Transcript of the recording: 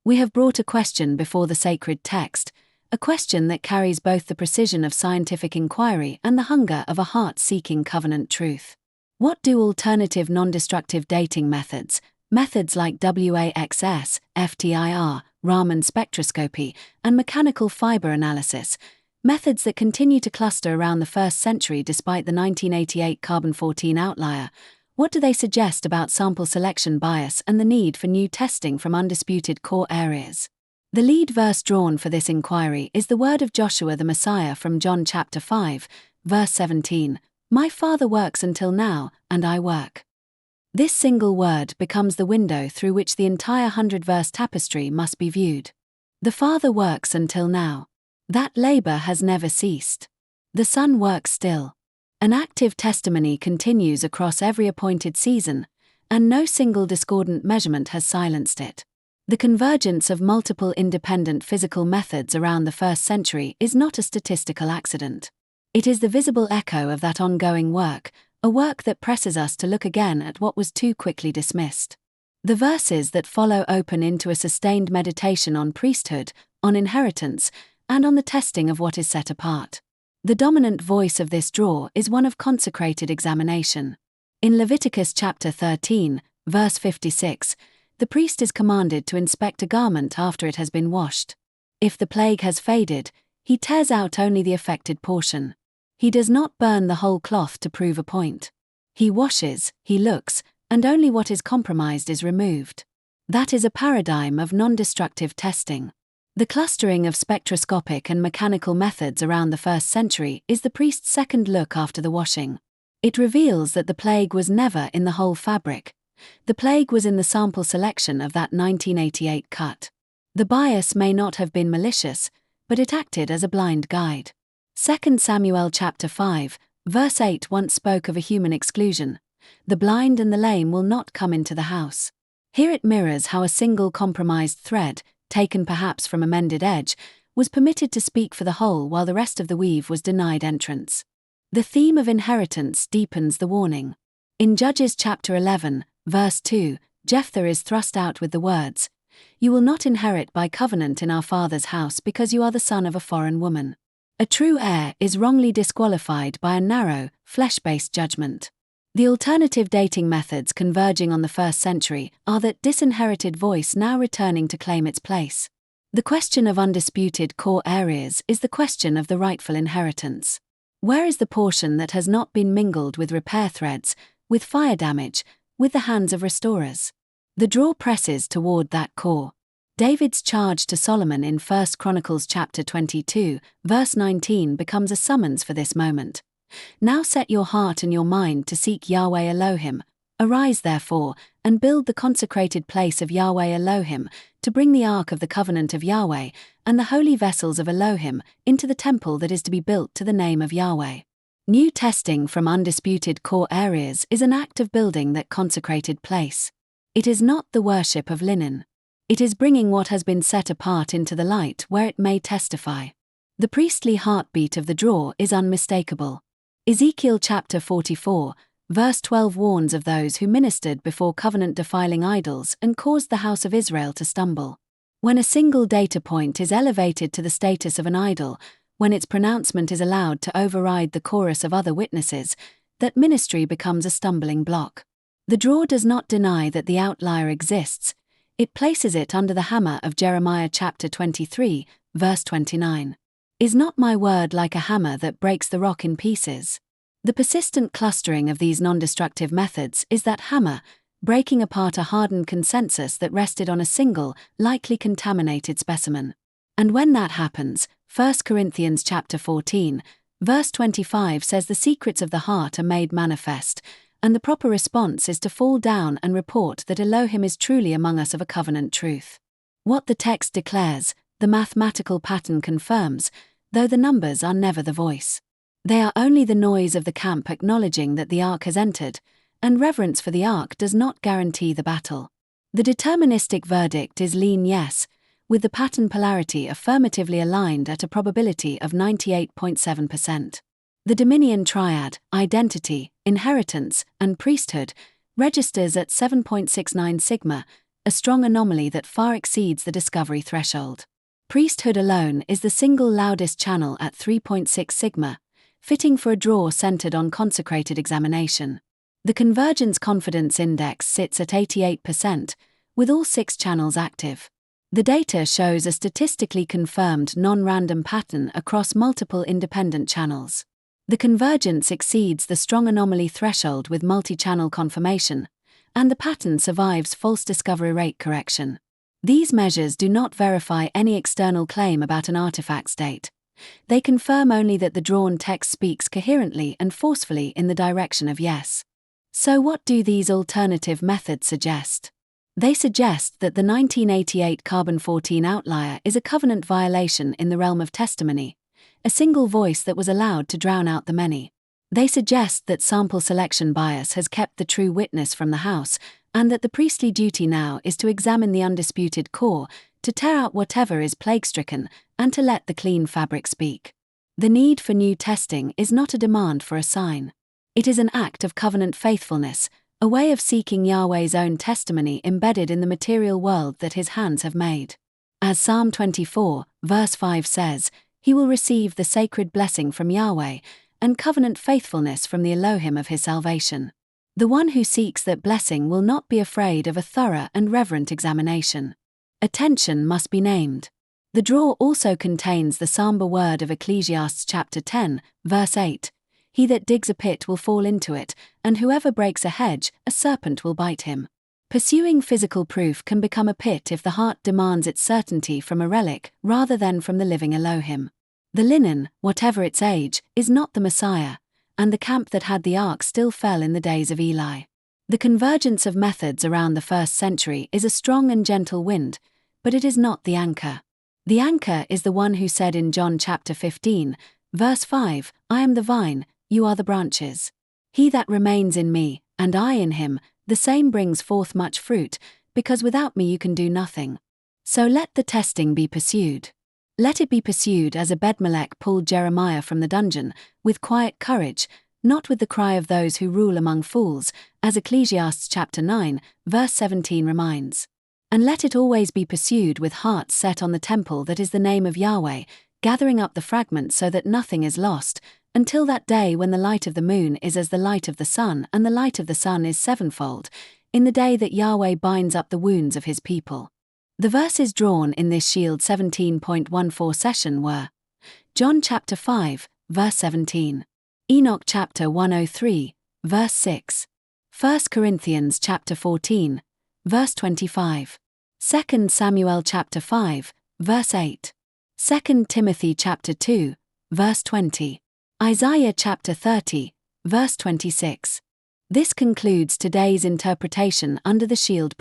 We have brought a question before the sacred text, a question that carries both the precision of scientific inquiry and the hunger of a heart seeking covenant truth. What do alternative non-destructive dating methods like WAXS, FTIR, Raman spectroscopy, and mechanical fiber analysis, methods that continue to cluster around the 1st century despite the 1988 carbon-14 outlier, what do they suggest about sample selection bias and the need for new testing from undisputed core areas? The lead verse drawn for this inquiry is the word of Joshua the Messiah from John chapter 5, verse 17, "My Father works until now, and I work." This single word becomes the window through which the entire 100-verse tapestry must be viewed. The Father works until now. That labor has never ceased. The Son works still. An active testimony continues across every appointed season, and no single discordant measurement has silenced it. The convergence of multiple independent physical methods around the 1st century is not a statistical accident. It is the visible echo of that ongoing work, a work that presses us to look again at what was too quickly dismissed. The verses that follow open into a sustained meditation on priesthood, on inheritance, and on the testing of what is set apart. The dominant voice of this draw is one of consecrated examination. In Leviticus chapter 13, verse 56, the priest is commanded to inspect a garment after it has been washed. If the plague has faded, he tears out only the affected portion. He does not burn the whole cloth to prove a point. He washes, he looks, and only what is compromised is removed. That is a paradigm of non-destructive testing. The clustering of spectroscopic and mechanical methods around the 1st century is the priest's second look after the washing. It reveals that the plague was never in the whole fabric. The plague was in the sample selection of that 1988 cut. The bias may not have been malicious, but it acted as a blind guide. 2 Samuel chapter 5, verse 8 once spoke of a human exclusion. The blind and the lame will not come into the house. Here it mirrors how a single compromised thread, taken perhaps from a mended edge, was permitted to speak for the whole while the rest of the weave was denied entrance. The theme of inheritance deepens the warning. In Judges chapter 11, verse 2, Jephthah is thrust out with the words, "You will not inherit by covenant in our father's house because you are the son of a foreign woman." A true heir is wrongly disqualified by a narrow, flesh-based judgment. The alternative dating methods converging on the 1st century are that disinherited voice now returning to claim its place. The question of undisputed core areas is the question of the rightful inheritance. Where is the portion that has not been mingled with repair threads, with fire damage, with the hands of restorers? The draw presses toward that core. David's charge to Solomon in 1 Chronicles chapter 22, verse 19 becomes a summons for this moment. "Now set your heart and your mind to seek Yahweh Elohim. Arise therefore, and build the consecrated place of Yahweh Elohim, to bring the ark of the covenant of Yahweh, and the holy vessels of Elohim, into the temple that is to be built to the name of Yahweh." New testing from undisputed core areas is an act of building that consecrated place. It is not the worship of linen. It is bringing what has been set apart into the light where it may testify. The priestly heartbeat of the draw is unmistakable. Ezekiel chapter 44, verse 12 warns of those who ministered before covenant-defiling idols and caused the house of Israel to stumble. When a single data point is elevated to the status of an idol, when its pronouncement is allowed to override the chorus of other witnesses, that ministry becomes a stumbling block. The draw does not deny that the outlier exists. It places it under the hammer of Jeremiah chapter 23, verse 29. "Is not my word like a hammer that breaks the rock in pieces?" The persistent clustering of these non-destructive methods is that hammer, breaking apart a hardened consensus that rested on a single, likely contaminated specimen. And when that happens, 1 Corinthians chapter 14, verse 25 says the secrets of the heart are made manifest, and the proper response is to fall down and report that Elohim is truly among us of a covenant truth. What the text declares, the mathematical pattern confirms, though the numbers are never the voice. They are only the noise of the camp acknowledging that the ark has entered, and reverence for the ark does not guarantee the battle. The deterministic verdict is lean yes, with the pattern polarity affirmatively aligned at a probability of 98.7%. The Dominion triad, identity, inheritance, and priesthood, registers at 7.69 sigma, a strong anomaly that far exceeds the discovery threshold. Priesthood alone is the single loudest channel at 3.6 sigma, fitting for a draw centered on consecrated examination. The convergence confidence index sits at 88%, with all 6 channels active. The data shows a statistically confirmed non-random pattern across multiple independent channels. The convergence exceeds the strong anomaly threshold with multi-channel confirmation, and the pattern survives false discovery rate correction. These measures do not verify any external claim about an artifact's date. They confirm only that the drawn text speaks coherently and forcefully in the direction of yes. So what do these alternative methods suggest? They suggest that the 1988 carbon-14 outlier is a covenant violation in the realm of testimony, a single voice that was allowed to drown out the many. They suggest that sample selection bias has kept the true witness from the house, and that the priestly duty now is to examine the undisputed core, to tear out whatever is plague-stricken, and to let the clean fabric speak. The need for new testing is not a demand for a sign. It is an act of covenant faithfulness, a way of seeking Yahweh's own testimony embedded in the material world that his hands have made. As Psalm 24, verse 5 says, he will receive the sacred blessing from Yahweh, and covenant faithfulness from the Elohim of his salvation. The one who seeks that blessing will not be afraid of a thorough and reverent examination. Attention must be named. The draw also contains the somber word of Ecclesiastes chapter 10, verse 8. He that digs a pit will fall into it, and whoever breaks a hedge, a serpent will bite him. Pursuing physical proof can become a pit if the heart demands its certainty from a relic rather than from the living Elohim. The linen, whatever its age, is not the Messiah, and the camp that had the ark still fell in the days of Eli. The convergence of methods around the 1st century is a strong and gentle wind, but it is not the anchor. The anchor is the one who said in John chapter 15, verse 5, I am the vine, you are the branches. He that remains in me, and I in him, the same brings forth much fruit, because without me you can do nothing. So let the testing be pursued. Let it be pursued as Ebed-melech pulled Jeremiah from the dungeon, with quiet courage, not with the cry of those who rule among fools, as Ecclesiastes chapter 9, verse 17 reminds. And let it always be pursued with hearts set on the temple that is the name of Yahweh, gathering up the fragments so that nothing is lost, until that day when the light of the moon is as the light of the sun and the light of the sun is sevenfold, in the day that Yahweh binds up the wounds of his people. The verses drawn in this Shield 17.14 session were John chapter 5, verse 17. Enoch chapter 103, verse 6. 1 Corinthians chapter 14, verse 25. 2 Samuel chapter 5, verse 8. 2 Timothy chapter 2, verse 20. Isaiah chapter 30, verse 26. This concludes today's interpretation under the Shield